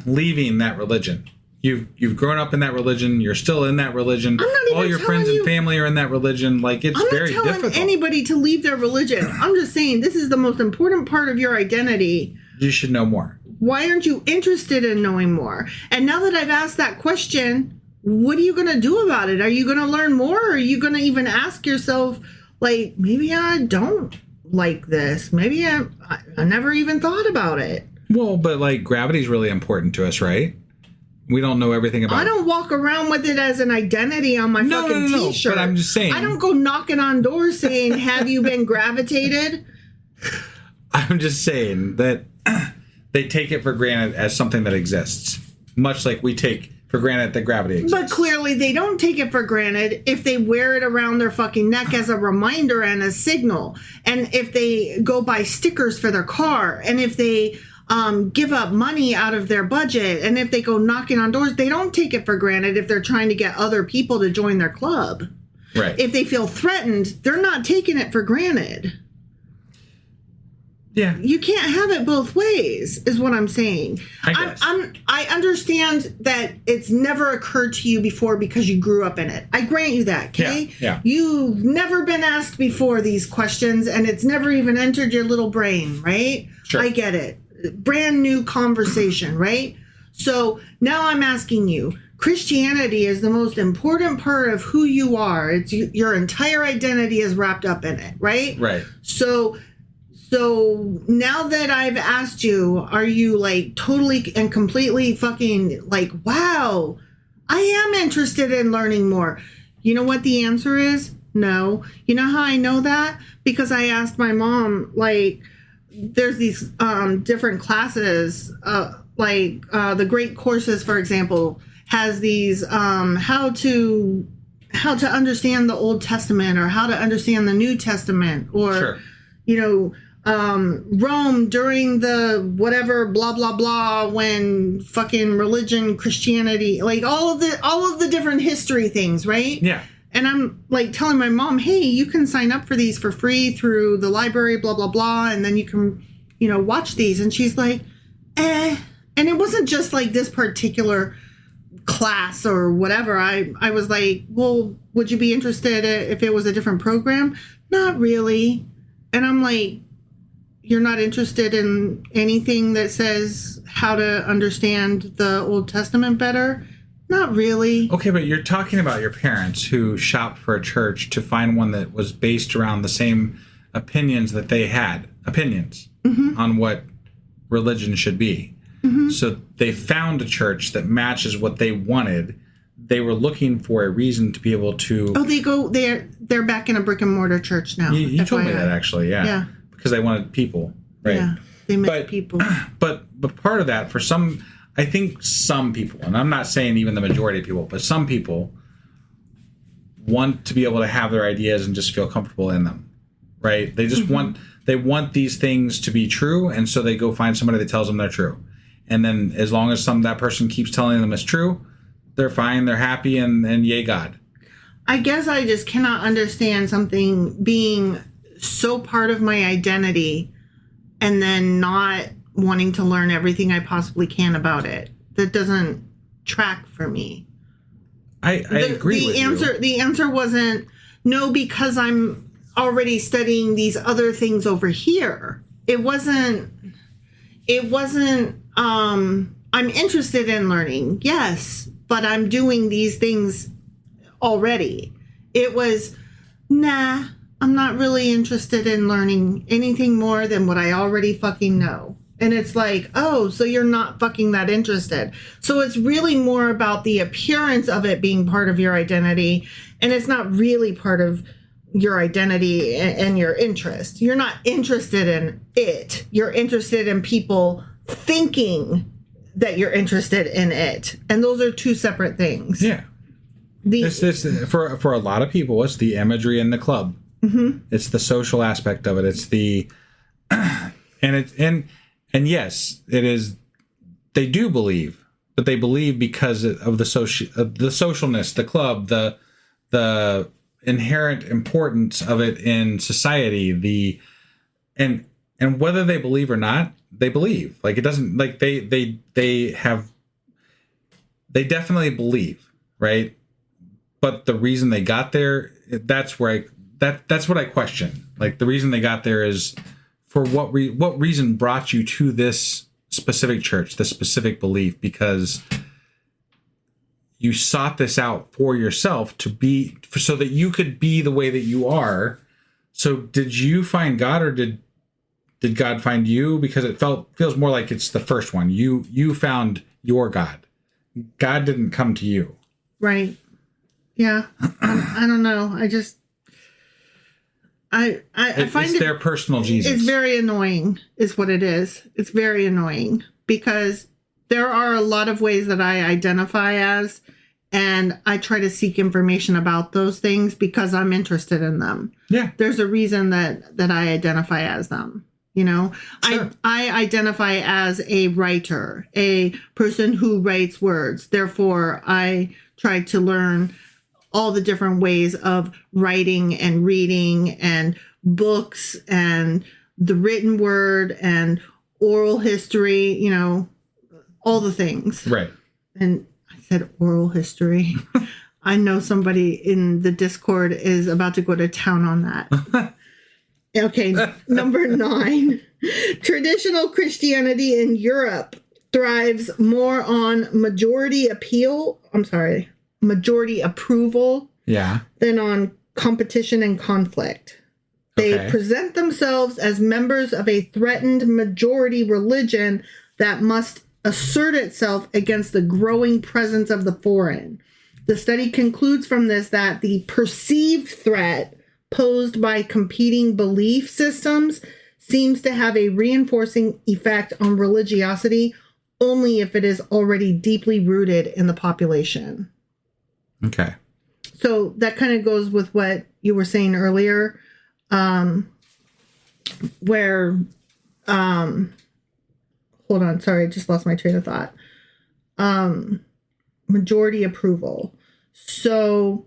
leaving that religion. You've grown up in that religion. You're still in that religion. All your friends and family are in that religion. Like, it's very difficult. I'm not telling anybody to leave their religion. I'm just saying this is the most important part of your identity. You should know more. Why aren't you interested in knowing more? And now that I've asked that question, what are you going to do about it? Are you going to learn more? Or are you going to even ask yourself, like, maybe I don't like this. Maybe I never even thought about it. Well, but, like, gravity is really important to us, right? We don't know everything about it. I don't walk around with it as an identity on my fucking t-shirt. But I'm just saying. I don't go knocking on doors saying, have you been gravitated? I'm just saying that they take it for granted as something that exists, much like we take for granted that gravity exists. But clearly they don't take it for granted if they wear it around their fucking neck as a reminder and a signal. And if they go buy stickers for their car, and if they give up money out of their budget, and if they go knocking on doors, they don't take it for granted if they're trying to get other people to join their club. Right. If they feel threatened, they're not taking it for granted. Yeah. You can't have it both ways, is what I'm saying. I understand that it's never occurred to you before because you grew up in it. I grant you that, okay? Yeah. You've never been asked before these questions, and it's never even entered your little brain, right? Sure. I get it. Brand new conversation, right? So now I'm asking you, Christianity is the most important part of who you are. It's your entire identity is wrapped up in it, right? Right. So now that I've asked you, are you like totally and completely fucking like, wow, I am interested in learning more? You know what the answer is? No. You know how I know that? Because I asked my mom, like, there's these different classes, the Great Courses, for example, has these how to understand the Old Testament, or how to understand the New Testament, or sure. You know, Rome during the whatever blah blah blah, when fucking religion, Christianity, like all of the different history things, right? Yeah. And I'm like telling my mom, hey, you can sign up for these for free through the library, blah, blah, blah. And then you can, you know, watch these. And she's like, and it wasn't just like this particular class or whatever. I was like, well, would you be interested if it was a different program? Not really. And I'm like, you're not interested in anything that says how to understand the Old Testament better? Not really. Okay, but you're talking about your parents who shopped for a church to find one that was based around the same opinions that they had, on what religion should be. So they found a church that matches what they wanted. They were looking for a reason to be able to... Oh, they're back in a brick and mortar church now. You told me that, actually, yeah. Because they wanted people, right? Yeah, they missed people. But part of that, for some... I think some people, and I'm not saying even the majority of people, but some people want to be able to have their ideas and just feel comfortable in them, right? They just want these things to be true, and so they go find somebody that tells them they're true. And then as long as that person keeps telling them it's true, they're fine, they're happy, and yay God. I guess I just cannot understand something being so part of my identity and then not wanting to learn everything I possibly can about it. That doesn't track for me. I agree with you. The answer wasn't no, because I'm already studying these other things over here. It wasn't I'm interested in learning, yes, but I'm doing these things already. It was, nah, I'm not really interested in learning anything more than what I already fucking know. And it's like, oh, so you're not fucking that interested. So it's really more about the appearance of it being part of your identity. And it's not really part of your identity and your interest. You're not interested in it. You're interested in people thinking that you're interested in it. And those are two separate things. Yeah. For a lot of people, it's the imagery in the club. It's the social aspect of it. It's the and yes, it is. They do believe, but they believe because of the socialness, the club, the inherent importance of it in society. And whether they believe or not, they believe. Like it doesn't like they definitely believe, right? But the reason they got there, that's what I question. Like the reason they got there is for what reason brought you to this specific church, this specific belief, because you sought this out for yourself so that you could be the way that you are. So did you find God, or did God find you? Because it feels more like it's the first one. You found your God. God didn't come to you. Right. Yeah. I don't know. I find it's their personal Jesus. It's very annoying is what it is. It's very annoying because there are a lot of ways that I identify as, and I try to seek information about those things because I'm interested in them. Yeah. There's a reason that I identify as them. You know, sure. I identify as a writer, a person who writes words. Therefore, I try to learn all the different ways of writing and reading and books and the written word and oral history, you know, all the things. Right. And I said oral history. I know somebody in the Discord is about to go to town on that. Okay, number 9. Traditional Christianity in Europe thrives more on majority approval than on competition and conflict. They present themselves as members of a threatened majority religion that must assert itself against the growing presence of the foreign. The study concludes from this that the perceived threat posed by competing belief systems seems to have a reinforcing effect on religiosity only if it is already deeply rooted in the population. Okay. So that kind of goes with what you were saying earlier, where, hold on, sorry, I just lost my train of thought. Majority approval. So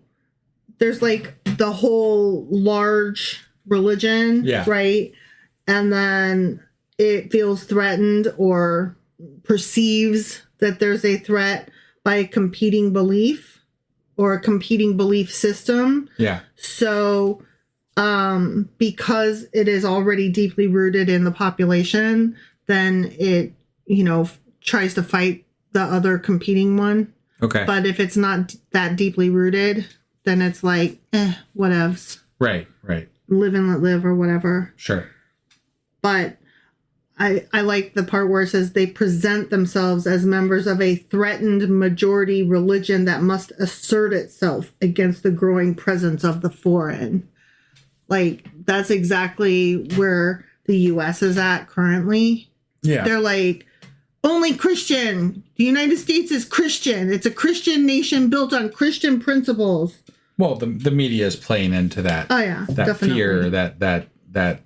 there's like the whole large religion, right? And then it feels threatened or perceives that there's a threat by a competing belief or a competing belief system. Yeah. So because it is already deeply rooted in the population, then it, tries to fight the other competing one. Okay. But if it's not that deeply rooted, then it's like, whatevs. Right. Live and let live or whatever. Sure. But I like the part where it says they present themselves as members of a threatened majority religion that must assert itself against the growing presence of the foreign. Like, that's exactly where the U.S. is at currently. Yeah. They're like, only Christian. The United States is Christian. It's a Christian nation built on Christian principles. Well, the media is playing into that. Oh, yeah. That definitely. fear, that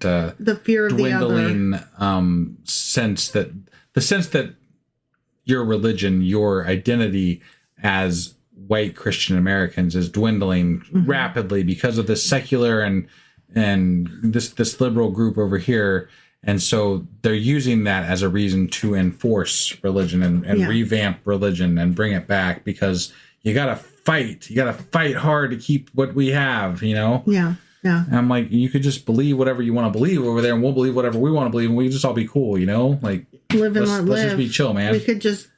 the fear of dwindling the other. sense that your religion, your identity as white Christian Americans is dwindling rapidly because of this secular and this liberal group over here. And so they're using that as a reason to enforce religion and revamp religion and bring it back, because you got to fight. You got to fight hard to keep what we have, Yeah. Yeah. And I'm like, you could just believe whatever you want to believe over there, and we'll believe whatever we want to believe, and we can just all be cool, Like, live and let live. Let's just be chill, man. We could just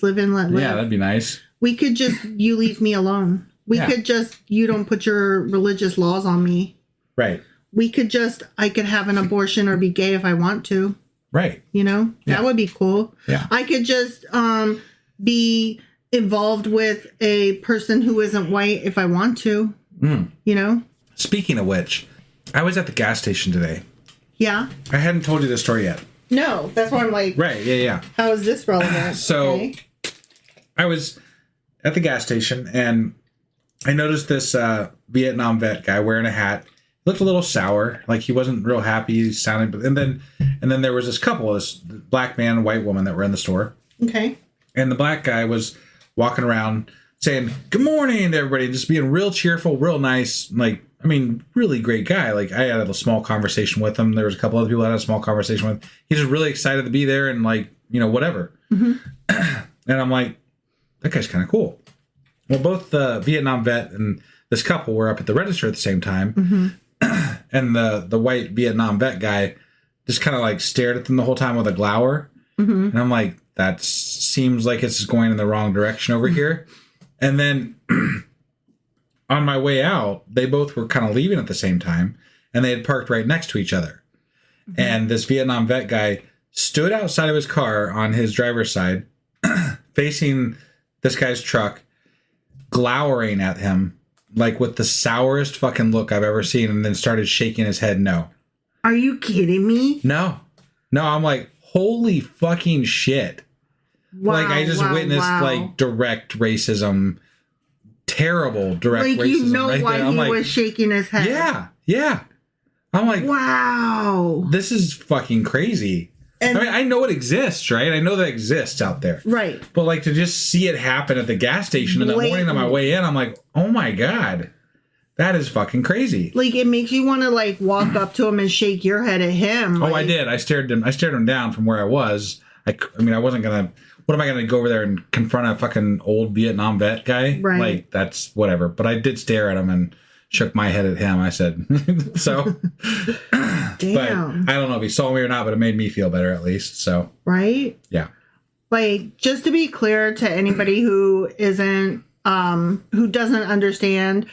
live and let live. Yeah, that'd be nice. We could just, you leave me alone. We could just, you don't put your religious laws on me. Right. We could just, I could have an abortion or be gay if I want to. Right. That would be cool. Yeah. I could just be involved with a person who isn't white if I want to. Speaking of which, I was at the gas station today. Yeah. I hadn't told you this story yet. No, that's why I'm like, Right. Yeah. how is this relevant? So Okay. I was at the gas station and I noticed this Vietnam vet guy wearing a hat. Looked a little sour, like he wasn't real happy. He sounded, and then there was this couple, this black man and white woman that were in the store. Okay. And the black guy was walking around saying, "Good morning" to everybody, just being real cheerful, real nice. Really great guy. Like, I had a small conversation with him. There was a couple other people I had a small conversation with. He's just really excited to be there and whatever. And I'm like, that guy's kind of cool. Well, both the Vietnam vet and this couple were up at the register at the same time. And the white Vietnam vet guy just kind of stared at them the whole time with a glower. And I'm like, that seems like it's going in the wrong direction over here. And then on my way out, they both were kind of leaving at the same time, and they had parked right next to each other. And this Vietnam vet guy stood outside of his car on his driver's side, facing this guy's truck, glowering at him, with the sourest fucking look I've ever seen, and then started shaking his head no. Are you kidding me? No, I'm like, holy fucking shit. Wow, I just witnessed direct racism, terrible direct racism right why there. he was shaking his head. Yeah. I'm like, wow, this is fucking crazy. And I know it exists, right? I know that exists out there. Right. But to just see it happen at the gas station in the morning on my way in, I'm like, oh my God, that is fucking crazy. It makes you want to walk up to him and shake your head at him. Oh, I did. I stared him down from where I was. I wasn't going to, what am I going to go over there and confront a fucking old Vietnam vet guy? Right. That's whatever. But I did stare at him and shook my head at him. I said, so. Damn. But I don't know if he saw me or not, but it made me feel better at least. So. Right? Yeah. Just to be clear to anybody who isn't, who doesn't understand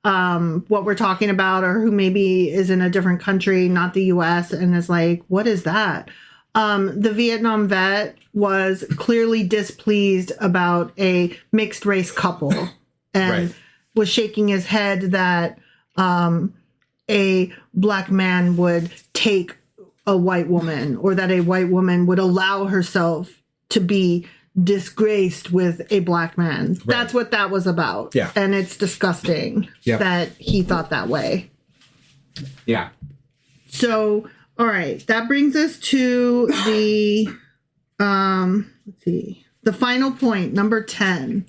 what we're talking about, or who maybe is in a different country, not the U.S., and is like, what is that? The Vietnam vet was clearly displeased about a mixed race couple and was shaking his head that a black man would take a white woman, or that a white woman would allow herself to be disgraced with a black man. Right. That's what that was about. Yeah. And it's disgusting that he thought that way. Yeah. So, all right, that brings us to the, let's see, the final point, number 10.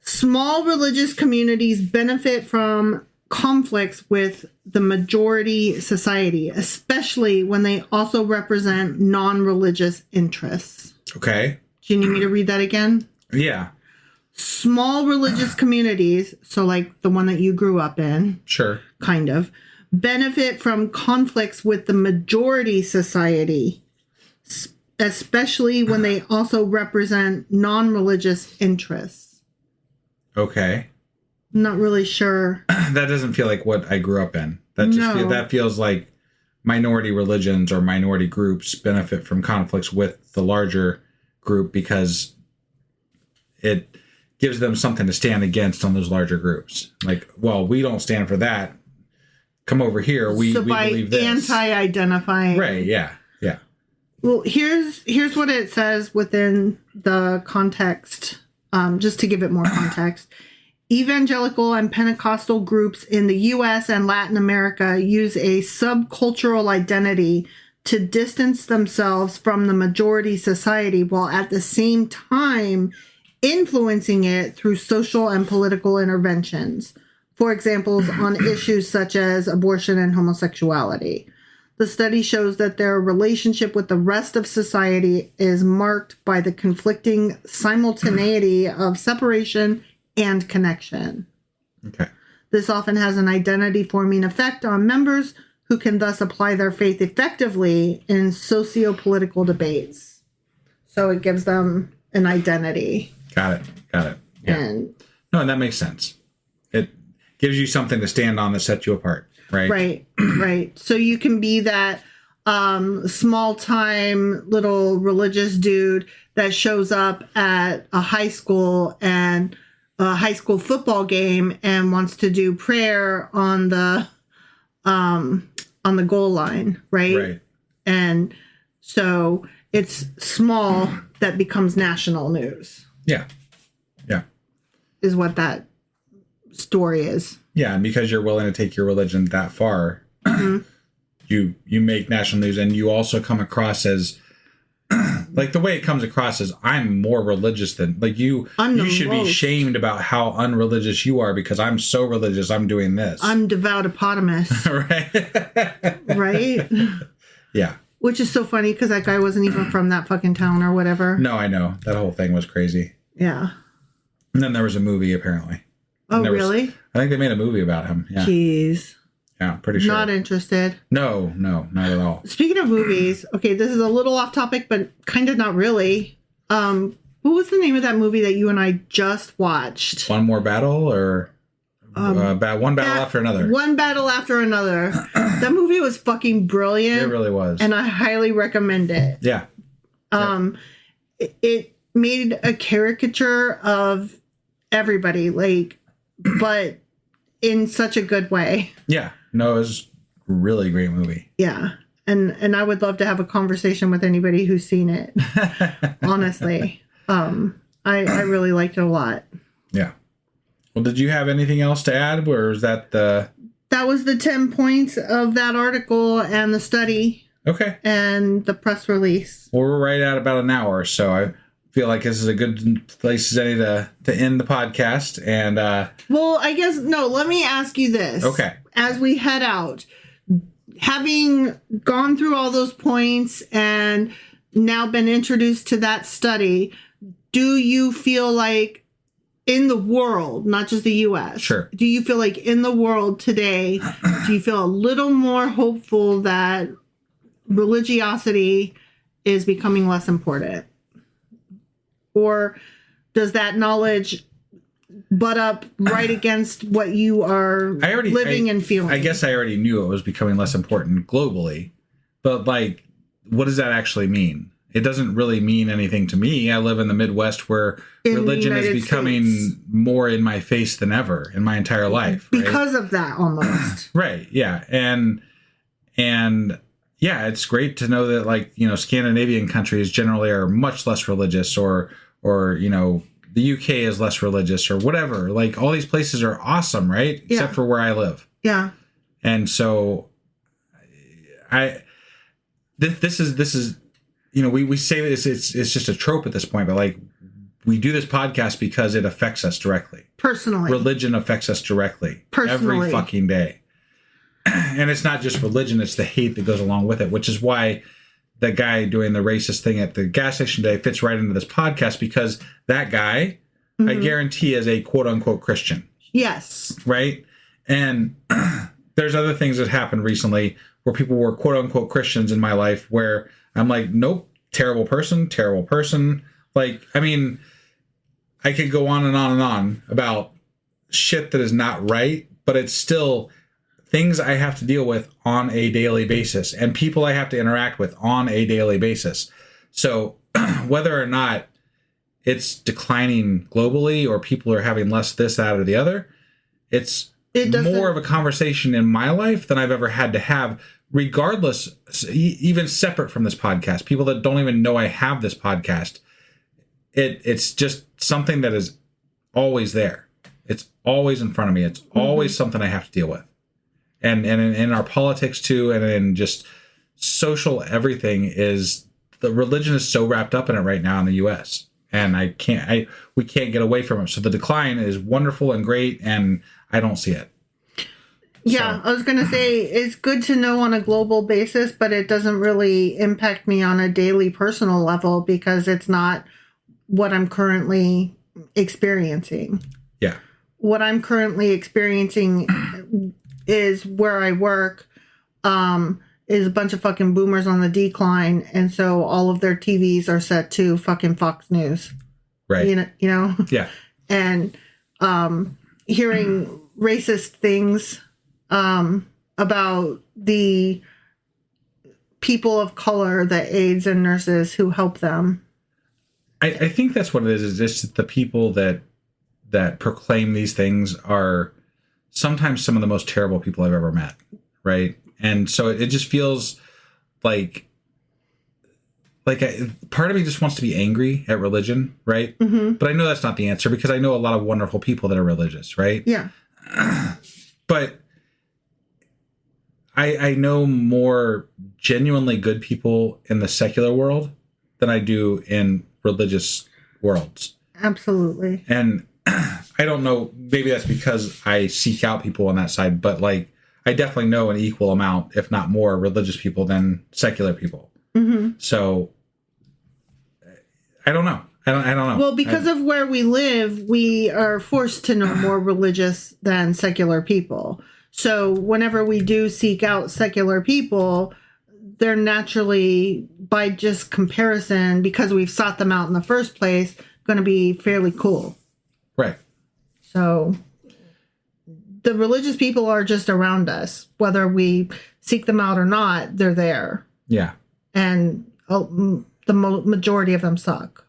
Small religious communities benefit from conflicts with the majority society, especially when they also represent non-religious interests. Okay. Do you need me to read that again? Yeah. Small religious communities, so like the one that you grew up in, Sure. kind of, benefit from conflicts with the majority society, especially when they also represent non-religious interests. Okay. I'm not really sure. That doesn't feel like what I grew up in. That feels like minority religions or minority groups benefit from conflicts with the larger group because it gives them something to stand against on those larger groups. Like, well, we don't stand for that. Come over here. We believe this. Anti-identifying. Right. Yeah. Yeah. Well, here's what it says within the context, just to give it more context. Evangelical and Pentecostal groups in the U.S. and Latin America use a subcultural identity to distance themselves from the majority society while at the same time influencing it through social and political interventions. For example, on issues such as abortion and homosexuality. The study shows that their relationship with the rest of society is marked by the conflicting simultaneity of separation and connection. Okay. This often has an identity-forming effect on members who can thus apply their faith effectively in socio-political debates. So it gives them an identity. Got it. Yeah. And that makes sense. It gives you something to stand on that sets you apart, right? Right. So you can be that small-time little religious dude that shows up at a high school and a high school football game and wants to do prayer on the goal line, right? Right. And so it's small that becomes national news. Yeah. Yeah. Is what that story is. Yeah, and because you're willing to take your religion that far, you make national news, and you also come across as like the way it comes across is I'm more religious than like you. You should be shamed about how unreligious you are because I'm so religious. I'm doing this. I'm devout hippopotamus. Right. Right. Yeah. Which is so funny because that guy wasn't even from that fucking town or whatever. No, I know that whole thing was crazy. Yeah. And then there was a movie apparently. Oh, really? I think they made a movie about him. Yeah. Jeez. Yeah, pretty sure. Not interested. No, not at all. Speaking of movies, okay, this is a little off topic, but kind of not really. What was the name of that movie that you and I just watched? One More Battle or one battle after another? One Battle After Another. That movie was fucking brilliant. It really was. And I highly recommend it. Yeah. It made a caricature of everybody, like, but in such a good way. Yeah. No, it was a really great movie. Yeah. And I would love to have a conversation with anybody who's seen it. Honestly. I really liked it a lot. Yeah. Well, did you have anything else to add? Or was that that was the 10 points of that article and the study. Okay. And the press release. Well, we're right at about an hour, so I feel like this is a good place as any to end the podcast. And well, I guess let me ask you this. Okay. As we head out, having gone through all those points and now been introduced to that study, do you feel like in the world, not just the US, sure, do you feel like in the world today, do you feel a little more hopeful that religiosity is becoming less important? Or does that knowledge butt up right against what you are living and feeling? I guess I already knew it was becoming less important globally, but like, what does that actually mean? It doesn't really mean anything to me. I live in the Midwest where religion is becoming more in my face than ever in my entire life. Because of that, almost. Right. Yeah. And yeah, it's great to know that, like, you know, Scandinavian countries generally are much less religious, or you know, the UK is less religious, or whatever. Like, all these places are awesome, right? Yeah. Except for where I live. Yeah. And so this is, you know, we say this, it's just a trope at this point, but like, we do this podcast because it affects us directly. Personally. Religion affects us directly. Personally. Every fucking day. And it's not just religion, it's the hate that goes along with it, which is why the guy doing the racist thing at the gas station today fits right into this podcast, because that guy, I guarantee, is a quote-unquote Christian. Yes. Right? And there's other things that happened recently where people were quote-unquote Christians in my life where I'm like, nope, terrible person. Like, I mean, I could go on and on and on about shit that is not right, but it's still things I have to deal with on a daily basis and people I have to interact with on a daily basis. So whether or not it's declining globally or people are having less this, that, or the other, it's more of a conversation in my life than I've ever had to have, regardless, even separate from this podcast. People that don't even know I have this podcast, it's just something that is always there. It's always in front of me. It's always something I have to deal with. And in our politics too, and in just social everything, is the religion is so wrapped up in it right now in the U.S. And we can't get away from it. So the decline is wonderful and great, and I don't see it. Yeah, so. I was going to say it's good to know on a global basis, but it doesn't really impact me on a daily personal level because it's not what I'm currently experiencing. Yeah. What I'm currently experiencing is where I work is a bunch of fucking boomers on the decline, and so all of their TVs are set to fucking Fox News. Right. You know? Yeah. And hearing racist things about the people of color, the aides and nurses who help them. I think that's what it is just the people that proclaim these things are sometimes some of the most terrible people I've ever met, right? And so it just feels like part of me just wants to be angry at religion, right? Mm-hmm. But I know that's not the answer because I know a lot of wonderful people that are religious, right? Yeah. But I know more genuinely good people in the secular world than I do in religious worlds. Absolutely. And I don't know, maybe that's because I seek out people on that side, but like I definitely know an equal amount, if not more, religious people than secular people. Mm-hmm. So I don't know. I don't know. Well, because of where we live, we are forced to know more religious than secular people. So whenever we do seek out secular people, they're naturally, by just comparison, because we've sought them out in the first place, going to be fairly cool. Right. So the religious people are just around us. Whether we seek them out or not, they're there. Yeah. And the majority of them suck.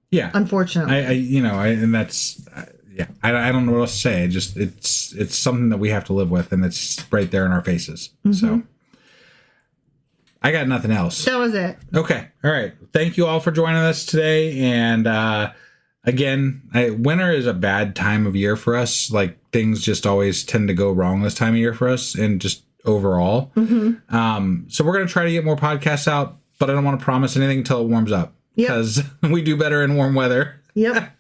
Yeah. Unfortunately. And that's, I don't know what else to say. It's something that we have to live with, and it's right there in our faces. Mm-hmm. So I got nothing else. That was it. Okay. All right. Thank you all for joining us today. And, again, winter is a bad time of year for us. Like, things just always tend to go wrong this time of year for us, and just overall. Mm-hmm. So we're going to try to get more podcasts out, but I don't want to promise anything until it warms up. Because we do better in warm weather. Yep.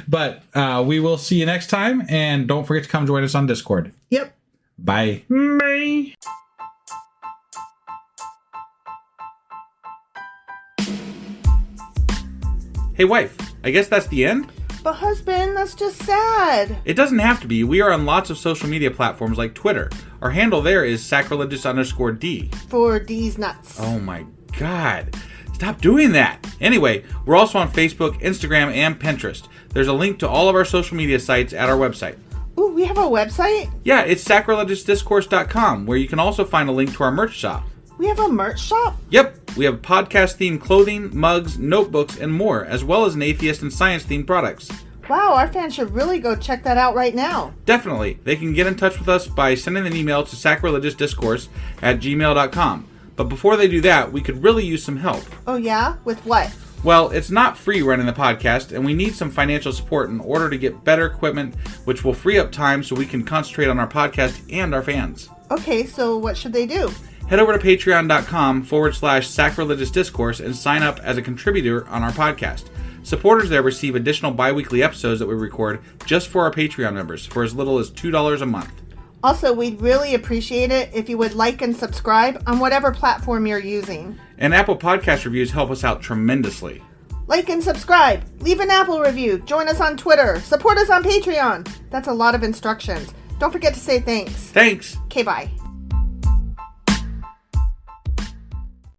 But we will see you next time, and don't forget to come join us on Discord. Yep. Bye. Bye. Hey, wife, I guess that's the end? But husband, that's just sad. It doesn't have to be. We are on lots of social media platforms like Twitter. Our handle there is sacrilegious_D. For D's nuts. Oh my God. Stop doing that. Anyway, we're also on Facebook, Instagram, and Pinterest. There's a link to all of our social media sites at our website. Ooh, we have a website? Yeah, it's sacrilegiousdiscourse.com, where you can also find a link to our merch shop. We have a merch shop? Yep. We have podcast-themed clothing, mugs, notebooks, and more, as well as an atheist and science-themed products. Wow, our fans should really go check that out right now. Definitely. They can get in touch with us by sending an email to sacrilegiousdiscourse@gmail.com. But before they do that, we could really use some help. Oh yeah? With what? Well, it's not free running the podcast, and we need some financial support in order to get better equipment, which will free up time so we can concentrate on our podcast and our fans. Okay, so what should they do? Head over to patreon.com/sacrilegiousdiscourse and sign up as a contributor on our podcast. Supporters there receive additional bi-weekly episodes that we record just for our Patreon members for as little as $2 a month. Also, we'd really appreciate it if you would like and subscribe on whatever platform you're using. And Apple Podcast reviews help us out tremendously. Like and subscribe, leave an Apple review, join us on Twitter, support us on Patreon. That's a lot of instructions. Don't forget to say thanks. Thanks. Okay, bye.